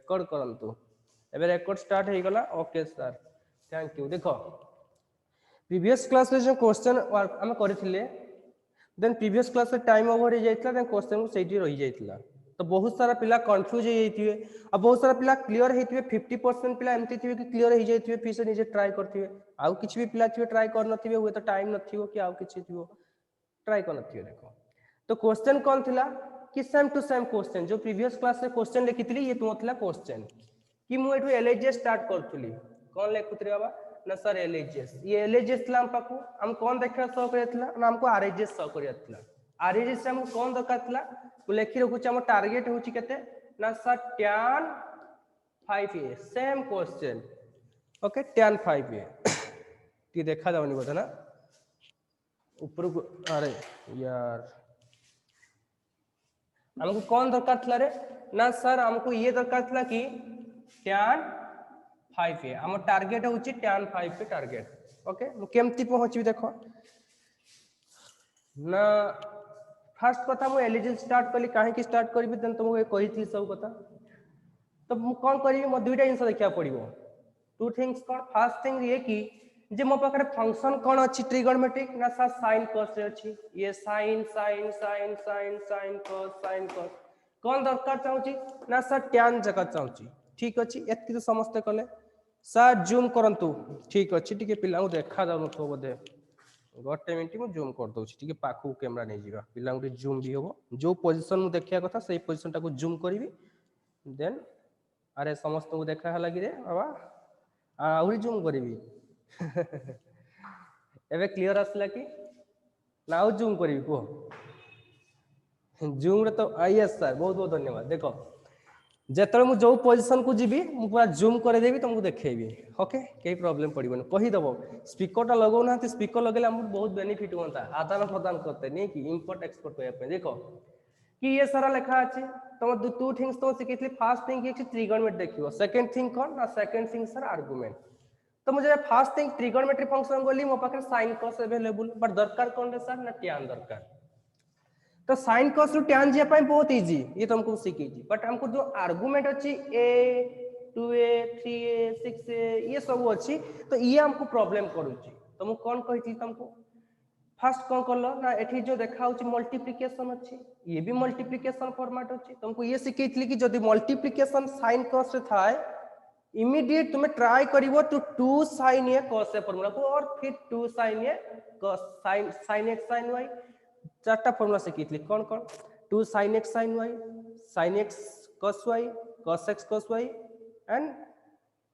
record करंतु एबे record start हे गला ओके सर थैंक यू देखो प्रीवियस क्लास रे जो क्वेश्चन हम करथिले देन प्रीवियस क्लास रे टाइम ओवर हो जाइतला देन क्वेश्चन को सेठी रहि जाइतला तो बहुत सारा पिला कंफ्यूज हो जाइथिबे आ बहुत सारा पिला क्लियर हेथिबे 50% पिला एमती थिबे कि क्लियर हो जाइथिबे फिर से निजे ट्राई करथिबे आउ किछ भी पिला थिबे ट्राई कर नथिबे हुए तो टाइम नथिबो कि आउ किछ थिबो ट्राई कर नथिबे देखो तो क्वेश्चन कौन थिला कि सेम टू सेम क्वेश्चन जो प्रीवियस क्लास रे क्वेश्चन लिखितली ये तो थिला क्वेश्चन कि मु एठु एलएचएस स्टार्ट करथुली कौन लेखुतरे बाबा ना सर एलएचएस ये एलएचएस ला हम पाकू हम कौन देखा सो करथिला ना हमको आरएचएस सो करियाथिला आरएचएस से हम कौन दरकार थिला तो लेखि रखुछ हम टारगेट होची केते ना sir tan 5a same question okay tan 5a ती देखा जावनी बोध ना ऊपर को अरे यार हमको कौन दरकार थिला रे ना सर हमको ये दरकार थिला कि tan 5a हम टारगेट होची tan 5a टारगेट ओके मु केमती पहुंची देखो ना फर्स्ट कथा मु एलिजिबल स्टार्ट कली काहे की स्टार्ट करबी देन तुमको कहि थी सब कथा तो मु कोन करबी मो दुईटा जिंस देखिया पड़िबो टू थिंग्स कोन फर्स्ट थिंग ये कि जे मो पाखरे फंक्शन कोन अछि ट्रिगोनोमेट्रिक ना सा sin cos रे अछि ये sin sin sin sin sin cos कोन दरकार चाहूची ना सा tan जका चाहूची ठीक अछि एतकी तो समस्त कले सा जूम करंतु ठीक अछि ठीक पिला को देखा जाउ न बोधे गोटे मिनट में जूम कर दूँ ठीक पाखु कैमरा नहीं जीवा पिला जूम भी हम जो पोजिशन मुझे देखा कथा से पोजिशन टाको जूम करी देन अरे समस्त को देखा है लगी रे बाबा आहरी जूम करी एबे क्लियर आसला कि ना आउ जूम करी कह जूम रे तो यस सर बहुत बहुत धन्यवाद देखो जेतले मु जो पोजीशन को जीबी मु पूरा जूम करे देबी तुमको देखेबी ओके कई प्रॉब्लम पड़िबन कहि दबो स्पीकर टा लगाउ ना स्पीकर लगेले हमर बहुत बेनिफिट होता आदान प्रदान करते नहीं कि इंपोर्ट एक्सपोर्ट होया पे देखो कि ये सारा लिखा अछि तुम टू थिंग्स तो सिखितली फर्स्ट थिंग कि ट्रिगोनोमेट्री देखियो सेकंड थिंग कोन ना सेकंड थिंग सर आर्गुमेंट तो मुझे फर्स्ट थिंग ट्रिगोनोमेट्री फंक्शन बोली मो पाखे sin cos अवेलेबल बट दरकार कोन रे सर ना tan दरकार तो sin cos रु tan जे पाई बहुत इजी ये तुमको सीखी थी बट हमको जो आर्गुमेंट अच्छी a 2a 3a 6a ये सब अच्छी तो ये हमको प्रॉब्लम करूची तो मु कौन कही तुमको फर्स्ट कौन करलो ना एठी जो देखा होची मल्टीप्लिकेशन अच्छी ये भी मल्टीप्लिकेशन फॉर्मेट अच्छी तुमको ये सीखी थी कि जदी मल्टीप्लिकेशन sin cos रे थाए इमीडिएट तुम्हें ट्राई करिवो two 2 sin a cos a formula को और फिर 2 sin a cos sin x sin y चारटा फार्मूला सीखी कौन कौन 2 sin x sin y sin x cos y cos x cos y and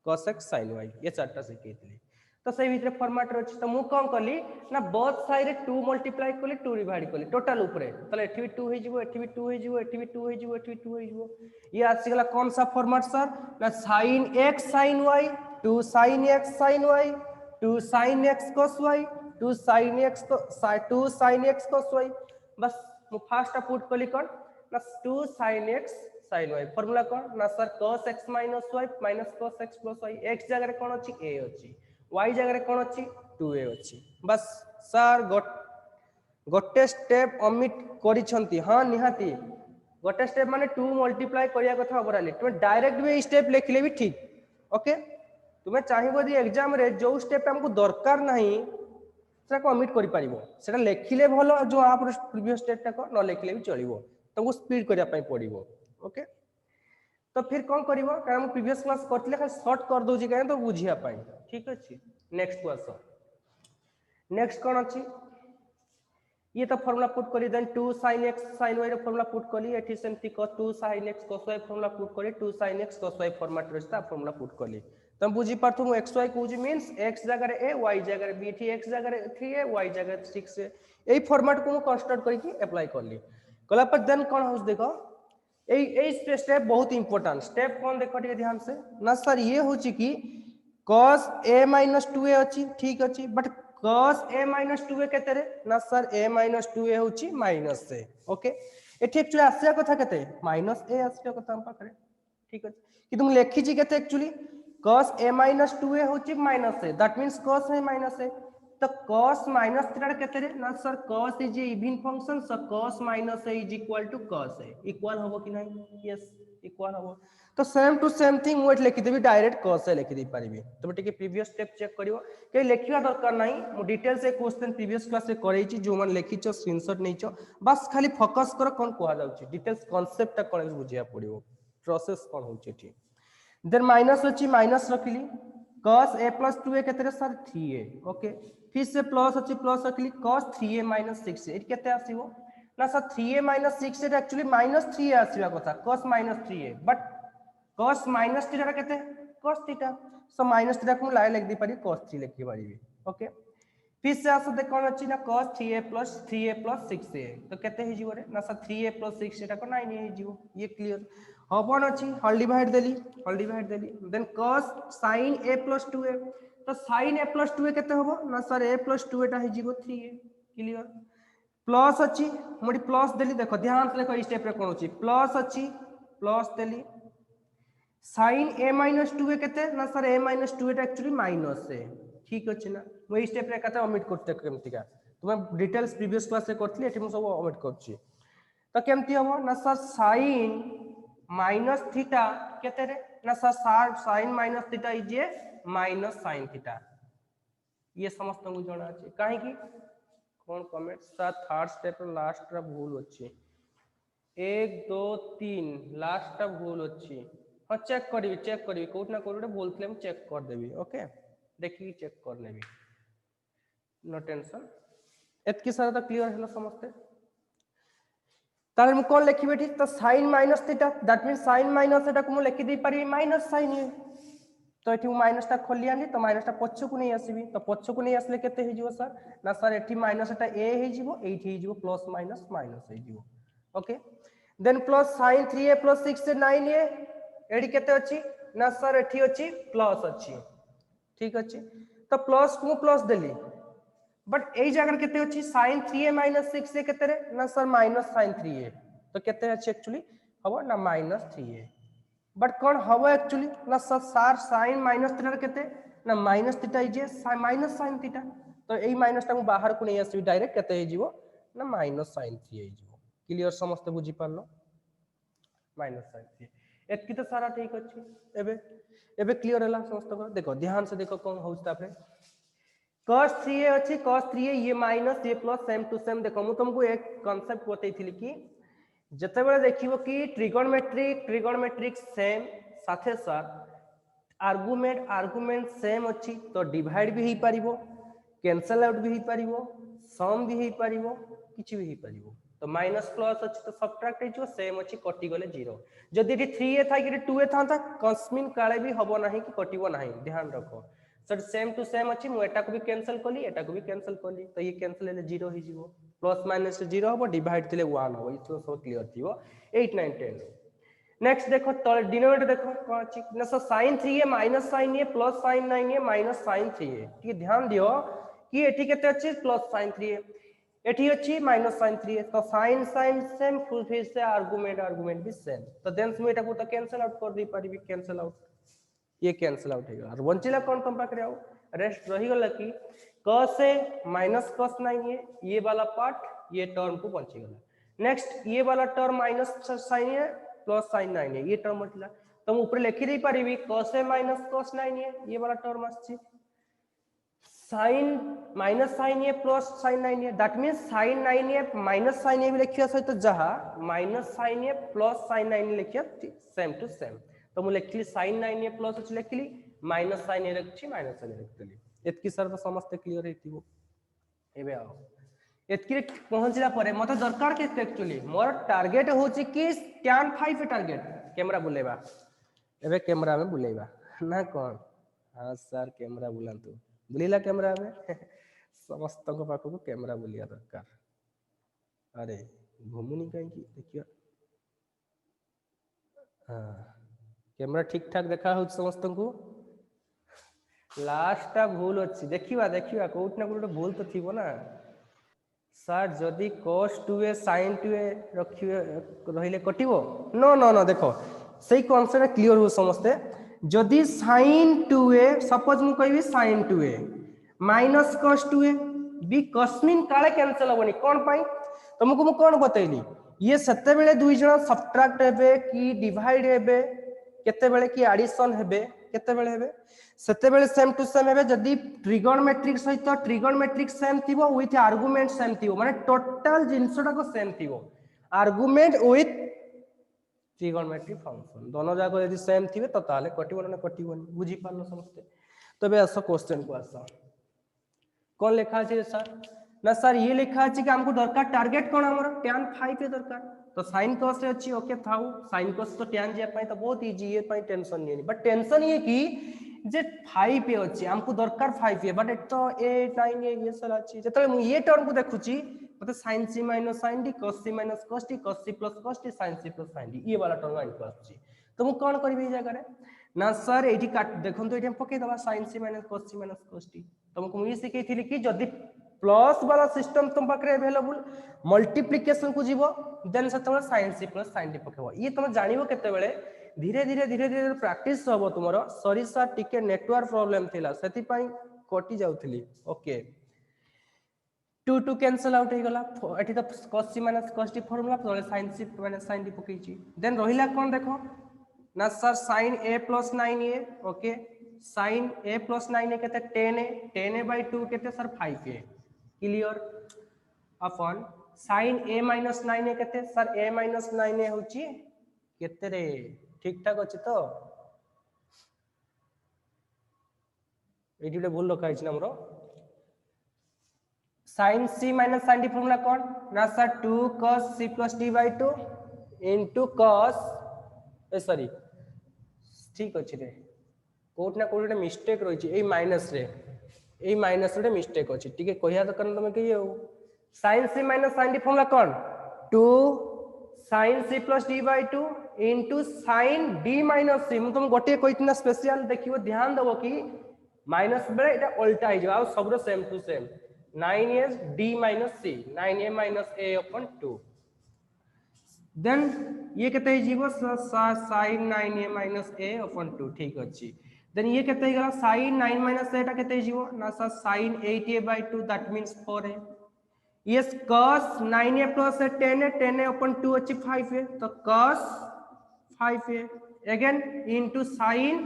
cos x sin y ये चारटा सीखी तो से भीतर फॉर्मेट रे अछि तो मु कोन कली ना बोथ साइड रे 2 मल्टीप्लाई कली 2 डिवाइड कली टोटल ऊपर तले एठी भी 2 हो जिवो एठी भी 2 हो जिवो एठी भी 2 हो जिवो एठी भी 2 हो जिवो ये आसी गला कौन सा फॉर्मेट सर ना sin x sin y 2 sin x sin y 2 sin x cos y 2 sin x 2 sin x cos y बस मु फर्स्ट पुट कली कोन ना 2 sin x sin y formula कोन ना sir cos x minus y minus cos x plus y x जगह रे कोन अछि a अछि y जगह रे कोन अछि 2a अछि बस सर गोटे स्टेप ओमिट करिसंती हां निहाती गोटे स्टेप माने 2 मल्टीप्लाई करिया कथा ओवरऑल तुम डायरेक्ट भी स्टेप लिखले भी ठीक ओके तुम्हें चाहिबो दी एग्जाम रे जो स्टेप हमको दरकार नहीं सेटा को ओमिट करि परिबो सेटा लिखिले भलो जो आप प्रीवियस स्टेप टा को न लिखले भी चलिबो तुमको स्पीड करिया पई पड़िबो ओके तो फिर कौन करिवो कारण हम प्रीवियस क्लास करथिले खाली शॉर्ट कर दोजी काहे तो बुझिया पाई ठीक अछि नेक्स्ट क्वेश्चन नेक्स्ट कोन अछि ये तो फार्मूला पुट करी then 2 sin x sin y रो फार्मूला पुट करी एठी सेमती cos 2 sin x cos y formula put करी 2 sin x cos y format रहता फार्मूला पुट करी तुम बुझी पाथु x y कुछ मींस x जगह रे a y जगह रे b थी x जगह रे 3a y जगह रे 6a एई फॉर्मेट को कंस्ट्रक्ट करके अप्लाई करली कला पर देन कोन होस देखो ए स्टेप बहुत इंपोर्टेंट स्टेप कौन देखो ठीक ध्यान से ना सर ये होची कि cos a minus 2a अछि ठीक अछि but cos a minus 2a केते रे ना सर a minus 2a होची माइनस से ओके एठी एक्चुअली आसिया कथा केते माइनस a आसिया कथा हम पाखरे ठीक अछि कि तुम लेखि छी केते actually cos a minus 2a होची minus say that means cos a minus a तो cos minus थीटा केते रे ना sir cos is a even function so cos minus a is equal to cos a equal होबो कि नहीं yes equal हम तो सेम टू सेम थिंग मुझे लिखिदेवी डायरेक्ट cos ए लिखिदे पारिबे तुम टिके प्रीवियस स्टेप चेक करियो के लिखिया दरकार नाही मु डिटेल से क्वेश्चन प्रीवियस क्लास रे करैछि जो मन लिखिछो स्क्रीनशॉट नैछो बस खाली फोकस करो कोन कोहा जाउछि डिटेल्स कांसेप्ट ता कोन बुझिया पड़ियो प्रोसेस कोन होछि ठी देन माइनस अछि minus रखिली cos a plus 2a केते सर 3a ओके फिर से प्लस अछि प्लस रखिली cos 3a minus 6a एट केते आसीबो ना sir 3a minus 6a actually minus 3a आसीबा कथा cos minus 3a but cos minus theta केते cos theta so minus theta को लाइन लिख दी पारी cos 3 लिखि पारिबी ओके फिर से आसो देख कोन अछि ना cos 3a plus 6a तो केते हे जीवो रे ना सर 3a plus 6a को 9 हे जीवो ये क्लियर हबन अछि हल डिवाइड देली then cos sin a plus 2a तो sin a plus 2a केते हबो ना सर a plus 2a टा हे जीवो 3a क्लियर प्लस अछि मोडी प्लस देली देखो ध्यान से देखो इस स्टेप रे कोन अछि प्लस अछि plus Delhi sin a minus 2a केते ना सर a minus 2a टा एक्चुअली माइनस है ठीक अछि ना मो इस स्टेप रे कते ओमिट करते केमतिका तुम डिटेल्स प्रीवियस क्लास रे करथली एठी मो सब ओमिट करछि तो केमति हबो ना सर sin माइनस थीटा केते रे ना sir sin minus theta is a minus sin theta ये समस्त को जणा अछि काहे की कोन comment sir third step last रा भूल अछि 1 2 3 लास्ट रा भूल अछि हां चेक करिवि कोट ना कोट बोलथले हम चेक कर देबी ओके देखि चेक कर लेबी नो टेंशन एतकी सारा तो क्लियर हैला समझते तार हम कोन लिखिबे ठीक तो sin minus theta that means sin minus theta को मु लिखि दे पारी माइनस sin ए तो एठी माइनस टा खोली आनी तो माइनस टा पछ को नहीं आसीबी तो पछ को नहीं आसले केते हे जिवो सर ना सर एठी माइनस टा ए हे जिवो एठी हे जिवो प्लस माइनस माइनस हे जिवो okay then plus sin 3a plus 6 से 9a एडी केते अछि ना सर एठी अछि प्लस अछि ठीक अछि तो प्लस को प्लस देली बट एई जगह केते अछि sin 3a minus 6a केते रे ना सर माइनस sin 3a तो केते अछि एक्चुअली हबो ना माइनस 3a बट कोन हबो एक्चुअली ना सर sin माइनस थीटा केते ना minus theta is minus sin theta तो एई माइनस टा को बाहर को नहीं आसी डायरेक्ट केते हे जिवो ना माइनस sin 3a हे जिवो क्लियर समस्त बुझी पारलो माइनस sin 3 एतकी तो सारा ठीक अछि एबे क्लियर होला समस्त को देखो ध्यान से देखो कोन होउछ तापरे cos 3a अछि cos 3a ये माइनस ये प्लस सेम टू सेम देखो मु तुमको एक कांसेप्ट बतैथिली कि जते बेले देखिबो कि ट्रिगोनोमेट्रिक सेम साथे साथ आर्गुमेंट सेम अछि तो डिवाइड भी ही पारिबो कैंसल आउट भी ही पारिबो सम भी ही पारिबो किछि भी ही पारिबो तो माइनस प्लस अछि तो सब्ट्रैक्ट हेजो सेम अछि कटि गले 0 जदि एटी 3a था कि 2a था कस्मिन काले भी हबो नाही कि कटिबो नाही ध्यान रखो सर सेम टू सेम अछि मु एटा को भी कैंसिल कोली एटा को भी कैंसिल कोली तो ये कैंसिल ले 0 ही जीवो प्लस माइनस से 0 हबो डिवाइड थिले 1 हबो इतो सब क्लियर थिबो 8 9 10 नेक्स्ट देखो तो डिनोमिनेटर देखो कोन अछि ना सो sin 3a minus sin a plus sin 9a minus sin 3a ठीक ध्यान दियो कि एठी केते अछि प्लस sin 3a एठी अछि माइनस sin 3a तो sin सेम फिर से आर्गुमेंट भी सेम तो देन से एटा को तो कैंसिल आउट कर दी पारिबी कैंसिल आउट ये कैंसिल आउट हो गया और वंचिला कौन तुम पाखरे आओ रेस्ट रही गला कि cos a minus cos 9a ये वाला पार्ट ये टर्म को बंची गला नेक्स्ट ये वाला term minus sin a plus sin 9a ये टर्म बचला तुम ऊपर लिखि दे पारिबी cos a minus cos 9a ये वाला टर्म आछि sin minus sin a plus sin 9a that means sin 9a minus sin a भी लिखिया सहित जहा minus sin a plus sin 9a लिखिया सेम टू सेम तो मु लिखली sin 9a प्लस अछि लिखली माइनस sin a रखछि माइनस sin a रखतली एतकी सर तो समस्त क्लियर हेतिबो एबे आओ एतकी पहुंचला परे मते दरकार के एक्चुअली मोर टारगेट होछि कि tan 5 टारगेट कैमरा बुलेबा एबे कैमरा में बुलेबा ना कोन हां सर कैमरा बुलांतु बुलीला कैमरा में समस्त को पाखो को कैमरा बुलिया दरकार अरे घुमुनी काई की देखियो हां कैमरा ठीक ठाक देखा हो समस्त को लास्ट भूल अच्छी देखिवा कोट ना कोट भूल तो थीबो ना सर जदि cos 2a sin 2a रखिए रहिले कटिवो नो नो नो देखो सही कांसेप्ट क्लियर हो समझते जदि sin 2a सपोज मु कहबी sin 2a minus cos 2a बी कस्मिन काले कैंसिल होबनी कोन पाई तुमको मु कोन बतैली ये सेते बेले दुई जण सब्ट्रैक्ट हेबे कि डिवाइड हेबे केते बेले कि एडिशन हेबे केते बेले हेबे सेते बेले सेम टू सेम हेबे जदी ट्रिगोनोमेट्रिक सहित ट्रिगोनोमेट्रिक सेम थिबो विथ आर्गुमेंट सेम थिबो माने टोटल जिंसटा को सेम थिबो आर्गुमेंट विथ ट्रिगोनोमेट्रिक फंक्शन दोनों जाको यदि सेम थिबे तो ताले कटिबो ना कटिबोनी बुझी पालो समझते तबे आस क्वेश्चन को आस कौन लिखा है सर ना सर ये लिखा है कि हमको दरकार टारगेट कौन हमर tan 5 पे दरकार तो sin cos रे अछि ओके थाउ sin cos तो tan जे पई तो बहुत इजी ये पई टेंशन नहीं बट टेंशन ये कि जे 5 पे अछि हमको दरकार 5 पे बट तो ए 9 ये सारा अछि जतले मु ये टर्म को देखुची मतलब sin c - sin d cos c - cos t cos c + cos t sin c + sin d ये वाला टर्म आइन को अछि तो मु कोन करबी ए जगह रे ना सर एठी काट देखन तो एठी हम पके दबा sin c - cos c - cos t तुमको ये सिखै थिली कि जदी प्लस वाला सिस्टम तुम पाखरे अवेलेबल मल्टीप्लिकेशन को जीवो देन सेतबे sin c + sin d पकेबो ये तुम जानिबो केते बेले धीरे धीरे प्रैक्टिस होबो तुमरो सरीसा टिके नेटवर्क प्रॉब्लम थिला सेति पई कटि जाउथली ओके 2 2 कैंसिल आउट हो गला एठी तो cos c - cos t formula तले sin c - sin d पकेची देन रहिला कोन देखो ना sir sin a + 9a okay sin a + 9a केते 10a/2 केते सर 5a क्लियर अपन sin a - 9a केते सर a - 9a होची केते रे ठीक ठाक अछि तो एठी भूल रखा है हमरो sin c - sin d formula कोन ना sir 2 cos c + d/2 into cos sorry ठीक अछि रे कोट ना कोट मिस्टेक रही है माइनस रे ए माइनस रे मिस्टेक अछि ठीक है कहिया तो करन तुम कहियो sin c - sin d formula कोन 2 sin c + d/2 into sin d - c तुम गोटे कहितना स्पेशल देखियो ध्यान देबो कि माइनस बेले एटा उल्टा हो जाओ सब रो same to same 9a d - c 9a - a/2 then ये केते जीवो sin 9a - a/2 ठीक अछि देन ये केते गला sin 9 - a टा केते जीवो ना sin 8a/2 that means 4a yes cos 9a + 10a 10a/2 अछि 5a तो cos 5a again into sin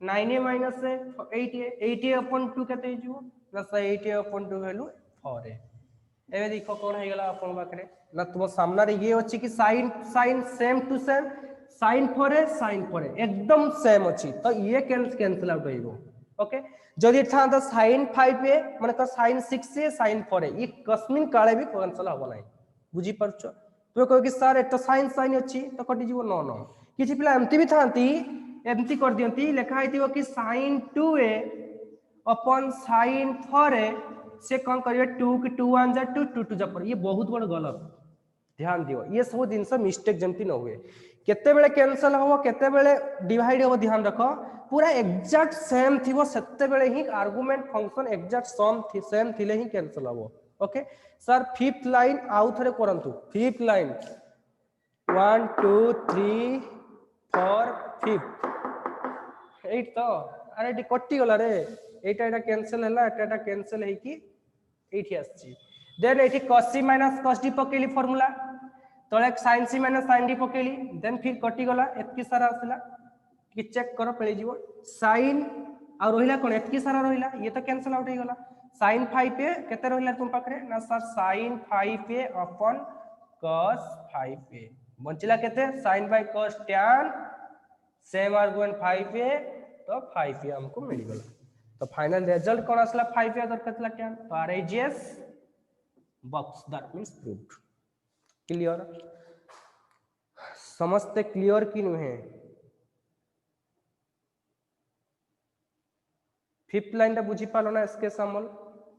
9a - a 8a 8a/2 केते जीवो ना 8a/2 वैल्यू 4a एबे देखो कोन हे गला अपन बाकरे ना तुम सामना रे ये अछि कि sin same to same sin 4a एकदम सेम अछि तो ये कैंसिल आउट होइबो ओके जदि था तो sin 5a माने का sin 6a sin 4a ये कस्मिन काले भी कैंसिल हो नाही बुझी परछो तो कहो कि सर एतो sin अछि तो कटि जीवो नो नो किछि पिला एमती भी थांती एमती कर दियंती लिखा हेतिबो कि sin 2a अपन sin 4a से कौन करिए 2 की 2 1 जा 2 2 2 जा पर ये बहुत बड़ गलत ध्यान दियो ये सब दिन से मिस्टेक जंती न हुए केते बेले कैंसिल हो केते बेले डिवाइड हो ध्यान रखो पूरा एग्जैक्ट सेम थिबो सेते बेले ही आर्गुमेंट फंक्शन एग्जैक्ट सेम थिले ही कैंसिल हो ओके सर फिफ्थ लाइन आउ थरे करंतु फिफ्थ लाइन 1 2 3 4 5 8 तो अरे डी कटि गला रे एटा कैंसिल हला एटा कैंसिल है कि एठी आछि देन एठी cos c - cos d पकेली फार्मूला तळे sin c - sin d पकेली देन फिर कटि गला एतकी सारा आसला कि चेक करो पळे जीवो sin आ रहिला कोन एतकी सारा रहिला ये तो कैंसिल आउट हो गला sin 5a केते रहिला तुम पाखरे ना सर sin 5a अपन cos 5a बंचिला केते sin by cos tan same argument 5a तो 5a हमको मिल गला तो फाइनल रिजल्ट कौन आसला 5a दरकार थला tan तो RHS box that means proved clear समझते क्लियर कि नुहे फिफ्थ लाइन टा बुझी पालो ना इसके सामल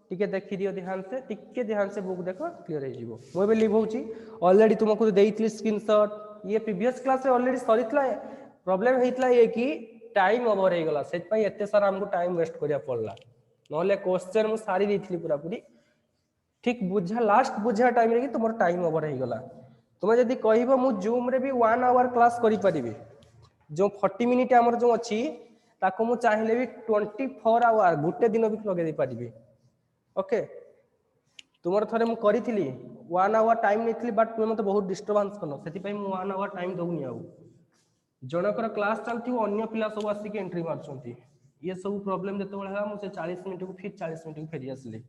टिके देखि दियो ध्यान से बुक देखो क्लियर हो जीवो मो बे लिभौची ऑलरेडी तुमको देइतली स्क्रीनशॉट ये प्रीवियस क्लास रे ऑलरेडी सरितला प्रॉब्लम हेतला ये कि टाइम ओवर हे गला सेट पई एते सारा हमको टाइम वेस्ट करिया पड़ला नले क्वेश्चन मु सारी देइतली पूरा पूरी ठीक बुझा लास्ट बुझा टाइम रे कि तुमर टाइम ओवर हे गला तुम जदी कहबो मु जूम रे भी 1 आवर क्लास करि परिबे जो 40 मिनिट हमर जो अछि ताको मु चाहिले भी 24 आवर गुटे दिन भी लगे दे परिबे ओके तुमर थरे मु करिथिली 1 आवर टाइम नेथिली बट तुम मते बहुत डिस्टर्बेंस करनो सेति पई मु 1 आवर टाइम दउनी आउ जनकर क्लास चलथि अन्य पिला सब आसी के एंट्री मारछंती ये सब प्रॉब्लम जते बळा हम से 40 मिनिट को फिर 40 मिनिट को फेरी आसली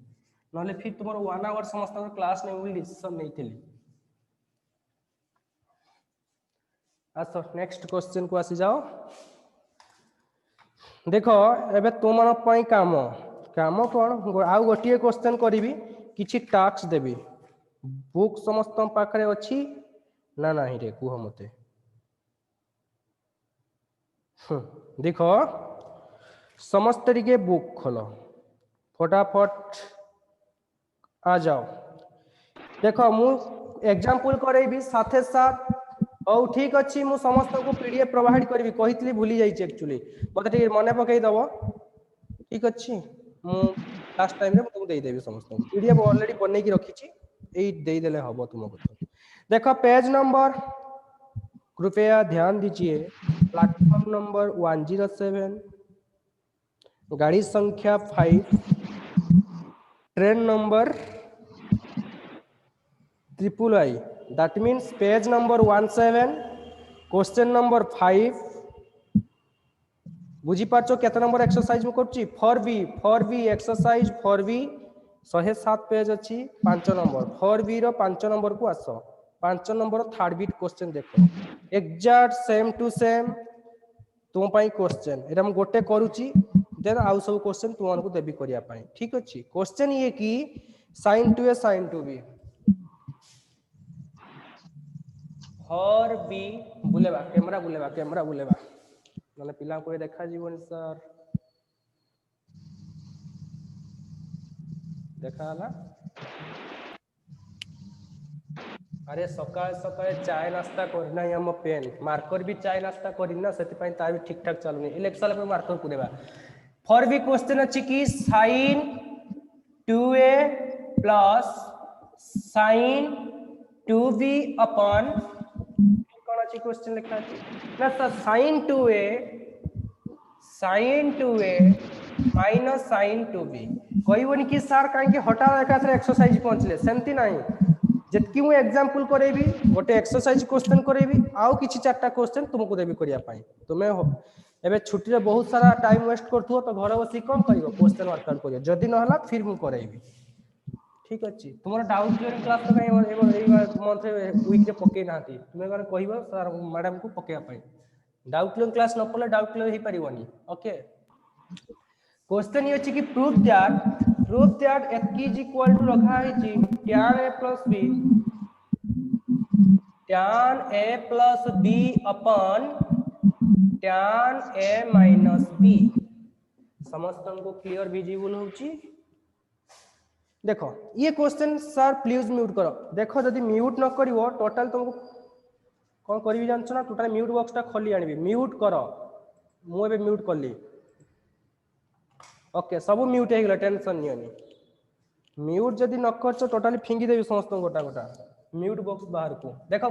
नले फिर तुमर 1 आवर समस्त क्लास नै बोली डिसीजन नैथिली आसो नेक्स्ट क्वेश्चन को आसी जाओ देखो एबे तुमन पई काम काम कोन आउ गोटिए क्वेश्चन करिवि किछि टास्क देबी बुक समस्त पाखरे अछि ना नाही रे कुह मते देखो समस्त टिके बुक खोलो फटाफट आ जाओ देखो मु एग्जांपल करेबी साथे साथ औ ठीक अछि मु समस्त को पीडीएफ प्रोवाइड करबी कहितली भूली जाई एक्चुअली मते टिके मने पकई दबो ठीक अछि मु लास्ट टाइम रे तुमको दे देबी समस्त पीडीएफ ऑलरेडी बनै की रखी छी ए दे देले हबो तुमको देखो पेज नंबर कृपया ध्यान दीजिए प्लेटफॉर्म नंबर 107 गाड़ी संख्या 5 train number III that means page number 17 question number 5 बुझी पाछो केते नंबर एक्सरसाइज में करछि 4B एक्सरसाइज 4B 107 पेज अछि 5 नंबर 4B रो 5 नंबर को आसो 5 नंबर थर्ड बीट क्वेश्चन देखो एग्जैक्ट सेम टू सेम तुम पाई क्वेश्चन एटा हम गोटे करूची देन आउ सब क्वेश्चन तुम को देबी करिया पाई ठीक अछि क्वेश्चन ये की sin 2a sin 2b 4B बुलेबा कैमरा बुलेबा नले पिला को देखा जीवन सर देखा हला अरे सकाळ सकाळ चाय नाश्ता करना हम पेन मार्कर भी चाय नाश्ता करिना सेति पई ता भी ठीक ठाक चलुनी इलेक्शन पे मार्कर पुरेबा 4B क्वेश्चन अछि की sin 2a plus sin 2b upon कौन अच्छी क्वेश्चन लिखा है ना sir sin 2a minus sin 2b कहबनी कि सर कहीं हठात एकाथरे एक्सरसाइज पहुंचले सेमती नहीं जतकी मु एग्जांपल करेबी गोटे एक्सरसाइज क्वेश्चन करेबी आउ किछि चारटा क्वेश्चन तुमको देबी करिया पाई तुमे एबे छुट्टी रे बहुत सारा टाइम वेस्ट करथुओ तो घर बसी कौन करियो क्वेश्चन वर्कआउट करियो जदी न हला फिर मु करेबी ठीक अछि तुमर डाउट क्लियर क्लास तो कहीं एई मंथ वीक रे पके नाती तुमे गन कहिबो सर मैडम को पकेया पाई डाउट क्लियर क्लास न पले डाउट क्लियर ही परिवनी ओके क्वेश्चन ये अछि कि proof that f is equal to रखा है जी tan a plus b upon tan a minus b समस्त को क्लियर विजिबल होची देखो ये क्वेश्चन सर प्लीज म्यूट करो देखो यदि म्यूट न करिवो टोटल तुमको कौन करी जानछ ना टोटल म्यूट बॉक्स टा खोली आनिबी म्यूट करो मु एबे म्यूट करली ओके सब म्यूट हे गेला टेंशन नियनी म्यूट जदी न करछ टोटली फिंगी देबी समस्त गोटा गोटा म्यूट बॉक्स बाहर को देखो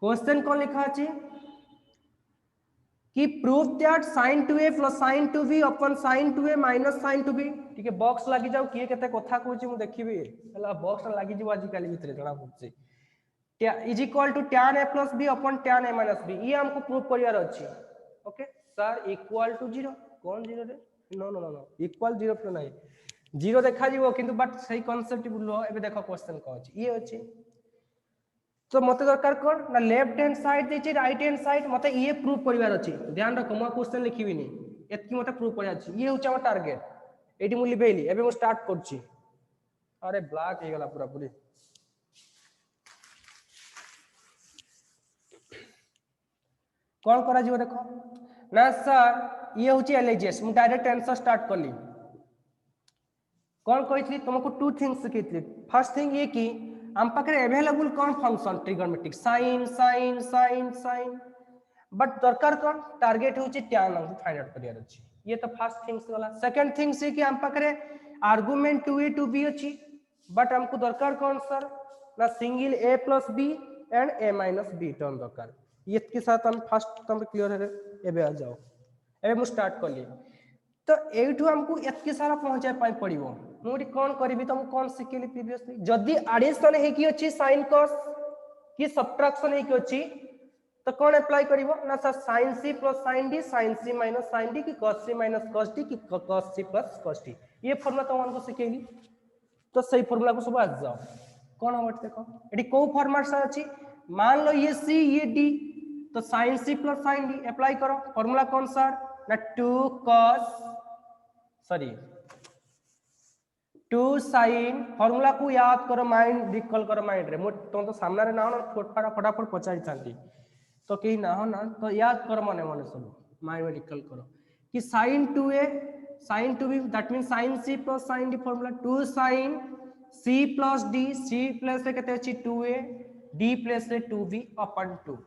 क्वेश्चन कौन लिखा अछि कि proof that sin 2a plus sin 2b upon sin 2a minus sin 2b ठीक है बॉक्स लागि जाऊ किए केते कथा कहूची मु देखिबी हला बॉक्स लागि जीव आज काली भितरे जणा पड़छि is equal to tan a plus b upon tan a minus b ये हमको प्रूफ करियार अछि ओके सर इक्वल टू 0 कौन 0 रे no no no no equal 0 पे नहीं 0 देखा जीवो किंतु बट सही कांसेप्ट बुलो एबे देखो क्वेश्चन को अछि ये अछि तो मते दरकार कोन ना लेफ्ट हैंड साइड देछि राइट हैंड साइड मते ये प्रूफ करिवार अछि ध्यान रखो म क्वेश्चन लिखिबिनी एतकी मते प्रूफ करिया अछि ये होछ हमर टारगेट एटी मु लिबेली एबे मु स्टार्ट करछि अरे ब्लैक हे गेला पूरा पूरी कौन करा जीव देखो ना सर ये होची एलएचएस मु डायरेक्ट आंसर स्टार्ट करली कौन कहितली तुमको टू थिंग्स सिखैतली फर्स्ट थिंग ये कि हम पाखरे अवेलेबल कौन function trigonometric sin sin sin sin but दरकार कौन टारगेट होची tan हमको फाइंड आउट करियार अछि ये तो फर्स्ट थिंग्स वाला सेकंड थिंग से कि हम पाखरे आर्गुमेंट 2a 2b अछि बट हमको दरकार कौन सर ना single a plus b and a minus b term दरकार ये के साथ हम फर्स्ट टर्म क्लियर है एबे आ जाओ एबे मु स्टार्ट करली तो एठू हमको एतके सारा पहुंचाय पाई पड़िबो मोटी कोन करबी तुम कोन सिकेली प्रीवियसली जदी एडिशन हे की अछि sin cos की सब्ट्रैक्शन हे की अछि तो कौन अप्लाई करिवो ना sir sin c plus sin d sin c minus sin d की cos c minus cos d की cos c plus cos d ये फार्मूला तो हमको सिकेली तो सही फार्मूला को सब आ जाओ कौन हम देखो एडी को फॉर्मेट से अछि मान लो ये c ये d तो sin c plus sin d apply करो फार्मूला कौन सा ना 2 cos सॉरी 2 sin फार्मूला को याद करो माइंड रिकॉल करो माइंड रे तो सामने रे ना फटाफट पचाई चाहती तो कहीं ना हो ना तो याद करो मने मने सब माइंड में रिकॉल करो कि sin 2a sin 2b that means sin c plus sin d formula 2 sin c plus d c plus से कहते हैं 2a d प्लस से 2b upon 2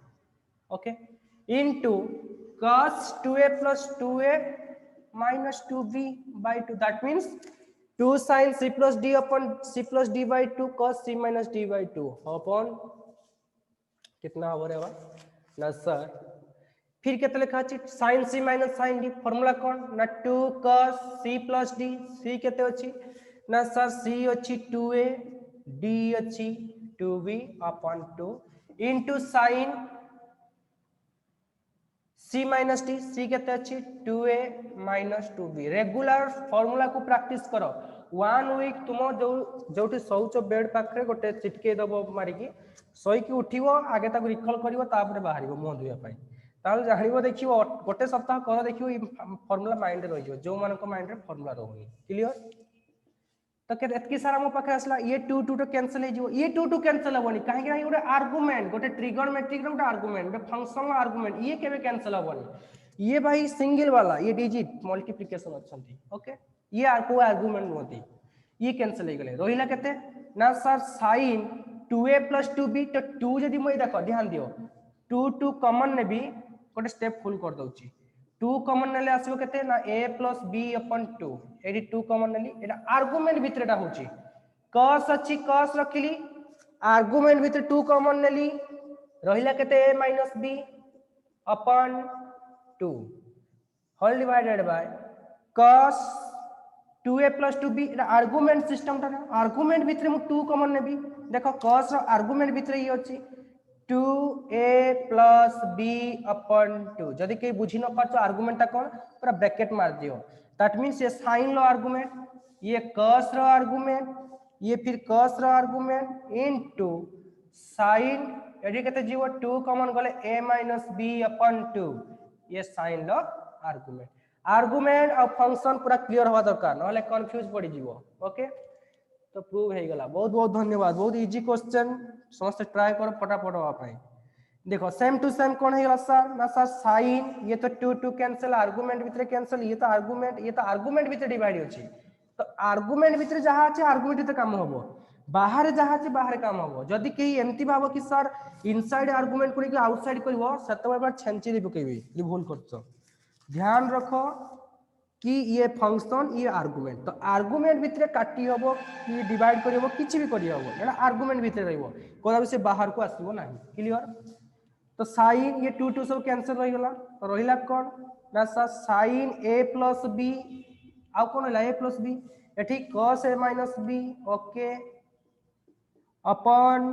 okay into cos 2a plus 2a minus 2b by 2 that means 2 sin c plus d upon c plus d by 2 cos c minus d by 2 upon कितना over है ना sir फिर कितना लिखा अछि sin c minus sin d formula कौन ना 2 cos c plus d c केते अछि ना सर c अछि 2a d अछि 2b upon 2 into sin c minus d c केते अछि 2a minus 2b regular formula को प्रैक्टिस करो 1 वीक तुम जो जोठी सोउच बेड पाखरे गोटे चिटके दबो मारी की सोई की उठिवो आगे ताको रिकॉल करिवो तापर बाहरिवो मुंह धुया पाई ताल जानिवो देखिवो गोटे सप्ताह कर देखिवो ई फार्मूला माइंड रे रहिवो जो मानको माइंड रे फार्मूला रहउनी क्लियर तो के एतकी सारा मो पाखे असला ये 2 2 तो कैंसिल हे जिवो ये 2 2 कैंसिल होबनी काहे कि गोटे आर्गुमेंट गोटे ट्रिगोनोमेट्रिक रे गोटे आर्गुमेंट गोटे फंक्शन आर्गुमेंट ये केबे कैंसिल होबनी ये भाई सिंगल वाला ये डिजिट मल्टीप्लिकेशन अछंती ओके ये को आर्गुमेंट होती ये कैंसिल हे गेले रहिला केते ना sir sin 2a plus 2b तो 2 जदी মই देखो ध्यान दियो 2 2 कॉमन ने भी गोटे स्टेप फुल कर दउची 2 कॉमन नेले आसीबो केते ना a plus b upon 2 एडी 2 कॉमन नेली एटा आर्गुमेंट भितरेटा होची cos अछि cos रखिली आर्गुमेंट भितर 2 कॉमन नेली रहिला केते a minus b upon 2 whole divided by cos 2a plus 2b Etah argument system टा आर्गुमेंट भितर मु 2 कॉमन नेबी देखो cos रो आर्गुमेंट भितर ये अछि 2a plus b upon 2 जदि के बुझी न पाछो आर्गुमेंट ता कोन पूरा ब्रैकेट मार दियो दैट मींस ये sin लो आर्गुमेंट ये cos रो आर्गुमेंट ये फिर cos रो आर्गुमेंट इनटू sin एडी केते जीवो 2 कॉमन गले a minus b upon 2 ये sin लो आर्गुमेंट आर्गुमेंट और फंक्शन पूरा क्लियर होवा दरकार नहले कंफ्यूज पड़ी जीवो ओके तो प्रूव हे गला बहुत बहुत धन्यवाद बहुत इजी क्वेश्चन समस्त ट्राई करो फटाफट होवा पाई देखो सेम टू सेम कोन हे गला सर ना सर sin ये तो 2 2 कैंसिल आर्गुमेंट भीतर कैंसिल ये तो आर्गुमेंट भीतर डिवाइड होची तो आर्गुमेंट भीतर जहा अछि आर्गुमेंट भीतर काम होबो बाहर जहा अछि बाहर काम होबो जदी केही एमती भाबो कि सर इनसाइड आर्गुमेंट करी कि आउटसाइड करबो सेतबे बार छेंची दे पकेबी ये भूल करछो ध्यान रखो कि ये फंक्शन ये आर्गुमेंट तो आर्गुमेंट भीतर काटी हबो कि डिवाइड करी हबो किछि भी करी हबो एटा आर्गुमेंट भीतर रहइबो कोदा से बाहर को आसीबो नाही क्लियर तो sin ये 2 2 सब कैंसिल रहि गला तो रहिला कोन ना sin a plus b आ कोन होला a plus b एठी cos a minus b okay upon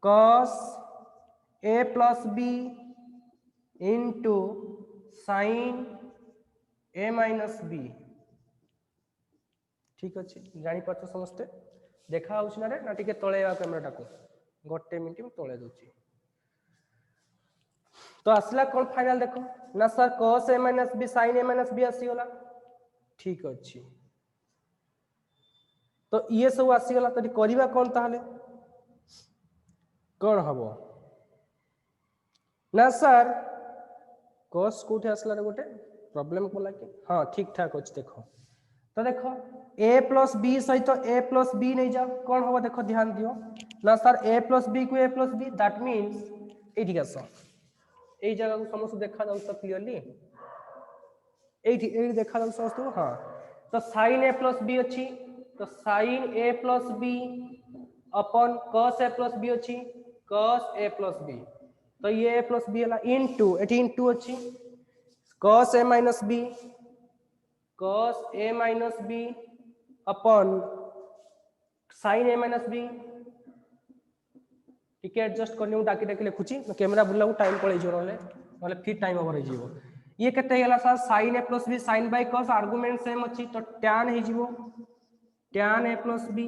cos a plus b into sin a minus b ठीक अछि जानि पाछो समस्ते देखा होउछ ना रे ना टिके तळेवा कैमरा टाको गोटे मिनिट में तळे दोची तो असला कोन फाइनल देखो ना sir cos a minus b sin a minus b आसी होला ठीक अछि तो ये सब आसी गला तरी करिवा कोन ताहले कोन हबो ना सर cos कोठे असला रे गोटे प्रॉब्लम कोला कि हां ठीक ठाक अछि देखो तो देखो a plus b सहित a plus b नहीं जाओ कौन होगा देखो ध्यान दियो ना सर a plus b को a plus b that means एठी गसो एई जगह को समस्त देखा जाउ सब क्लियरली एठी देखा जाउ समस्त हां तो sin a plus b अछि तो sin a plus b upon cos a plus b अछि cos a plus b तो ये a plus b हला इनटू एठी इनटू अछि cos a minus b cos a minus b अपन sin a माइनस बी टिके एडजस्ट करनी डाकी डाकी लिखुची कैमरा बुला टाइम पड़े ना फिर टाइम ओवर हो ये केते गेला sir sin a plus b sin by cos argument same अछि तो tan हो tan a प्लस बी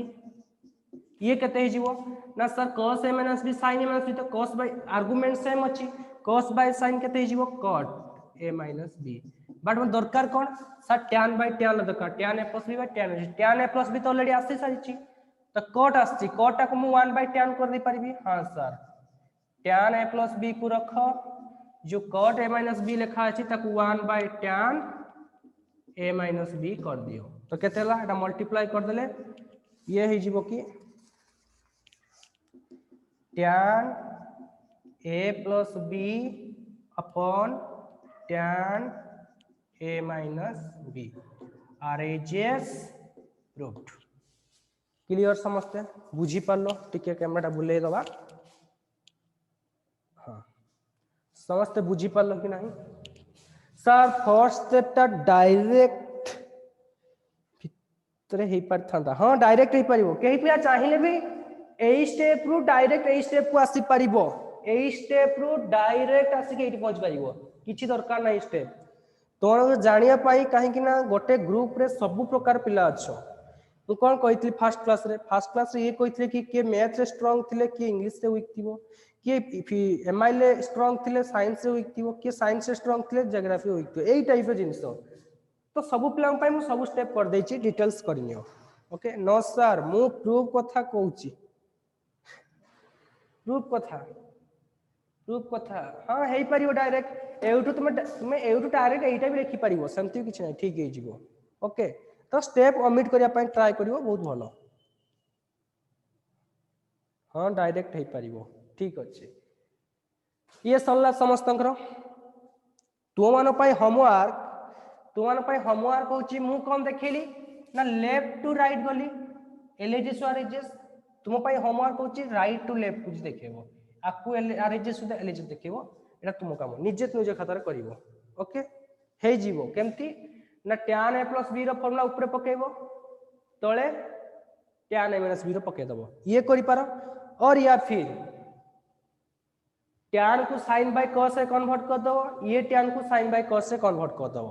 ये केते हो ना sir cos a minus b sin a minus b तो cos बाय आर्गुमेंट सेम अछि cos बाय sin केते हो cot a minus b but मन दरकार कोन सर tan बाय tan दरकार tan a plus b by tan a plus b तो already आसी सारिछि तो cot आसी cot टा को मु 1 बाय tan कर दे परबी हां sir tan a plus b को रख जो cot a माइनस बी लिखा अछि ताकू 1 by tan a minus b कर दियो तो केतेला एटा मल्टीप्लाई कर देले ये हे जीवो की tan a plus b upon tan a minus b are as proved clear समझते बुझी पारलो टिके कैमराटा बुले दबा हाँ समझते बुझी पारलो कि नहीं सर फर्स्ट स्टेपटा डायरेक्ट भितरे हे पारथांता हाँ डायरेक्ट हे पारिबो केही पिया चाहिले भी एई स्टेप रु डायरेक्ट एई स्टेप को आसी पारिबो एई स्टेप रु डायरेक्ट आसी के एठी पहुंच पारिबो किछि दरकार नाही स्टेप तोर जानिया पाई काहे कि ना गोटे ग्रुप रे सब प्रकार पिला अच्छो तो कौन कही फास्ट क्लास रे ये कही कि किए मैथ रे स्ट्रांग थिले किए इंग्लिश रे वीक थिबो किए एमआईएल रे स्ट्रांग थिले साइंस रे वीक थिबो किए साइंस रे स्ट्रांग थिले ज्योग्राफी वीक थिबो एई टाइप रे जिंस तो सब पिला पई मु सब स्टेप कर देछि डिटेल्स करनियो ओके नो सर मु प्रूफ कथा कहूची प्रूफ कथा हां हेई परियो डायरेक्ट एउटु तुमे एउटु डायरेक्ट एइटा भी लिखि परिबो सेमति किछ नै ठीक हे जिवो ओके तो स्टेप ओमिट करिया पई ट्राई करिवो बहुत भलो हाँ डायरेक्ट हे परिवो ठीक अछि ये सल्ला समस्तंकर तो मान पई होमवर्क होची मु कोन देखिली ना लेफ्ट टू राइट गली एलएजीएस और एजेस तुम पई होमवर्क होची राइट टू लेफ्ट कुछ देखेबो आकु आरएजेस सुदा एलएजीएस देखेबो एटा तुम काम निजे खातार करिवो ओके हे जीवो केमती ना tan a प्लस b रो फार्मूला ऊपर पकेबो तळे tan a माइनस b रो पके दबो ये करि पारो और या फिर tan को sin बाय cos से कन्वर्ट कर दो ये tan को sin बाय cos से कन्वर्ट कर दो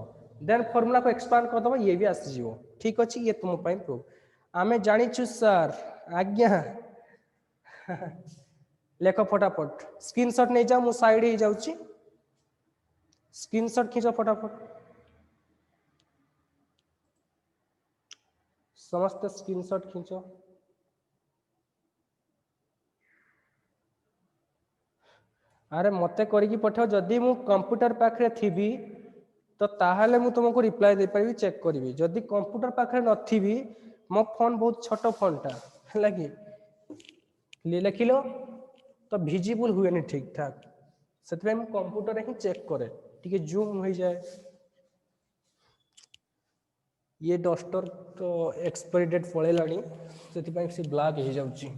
देन फार्मूला को एक्सपांड कर दो ये भी आसी जीवो ठीक अछि ये तुम पई प्रूफ आमे जानि छु सर आज्ञा लेखो फटाफट स्क्रीनशॉट नै जाओ मु साइड ही जाउची स्क्रीनशॉट खींचो फटाफट समस्त स्क्रीनशॉट खींचो अरे मते करिकी पठाओ जदी मु कंप्यूटर पाखरे थिबी तो ताहाले मु तुमको रिप्लाई दे परिबी चेक करिवि जदी कंप्यूटर पाखरे नथिबी मो फोन बहुत छोटो फोनटा लागी लिखिलो तो विजिबल हुए नहीं ठीक ठाक से मु कंप्यूटर ही चेक करे टिके जूम हो जाए ये डस्टर तो एक्सपायरी डेट पळेलाणी से से ब्लैक हो जाउची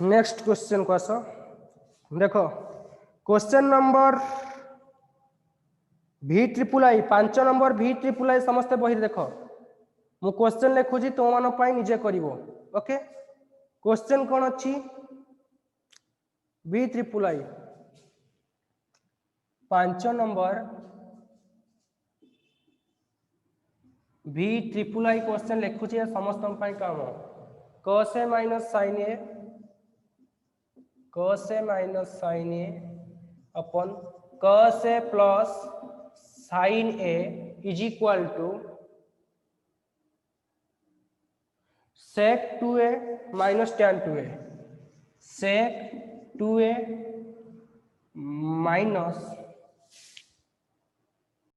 नेक्स्ट क्वेश्चन को आसो देखो question number V3 5 number V3 समस्त बही देखो मु क्वेश्चन लिखुची तो मान पाई निजे करिवो ओके क्वेश्चन कौन अच्छी V3 5 नंबर V3 क्वेश्चन लिखुची समस्त पाई काम cos a minus sin a अपन cos a plus sin a is equal to sec 2a minus tan 2a sec 2a minus